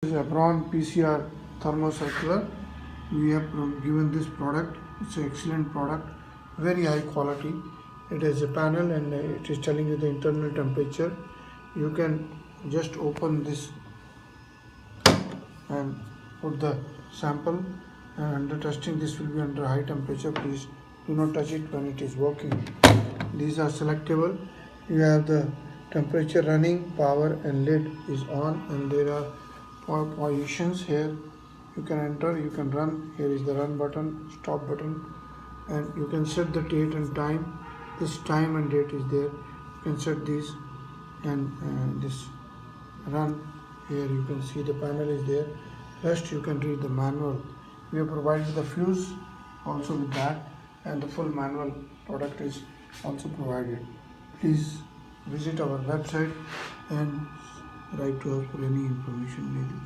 is abron PCR thermocycler. We have given this product. It's an excellent product, very high quality. It has a panel and it is telling you the internal temperature. You can just open this and put the sample, and under testing this will be under high temperature. Please do not touch it when it is working. These are selectable. You have the temperature running, power and lid is on, and there are 4 positions here. You can enter, you can run. Here is the run button, stop button, and you can set the date and time. This time and date is there. You can set these, and this run. Here you can see the panel is there. Rest you can read the manual. We have provided the fuse also with that, and the full manual product is also provided. Please visit our website and write to us for any information needed.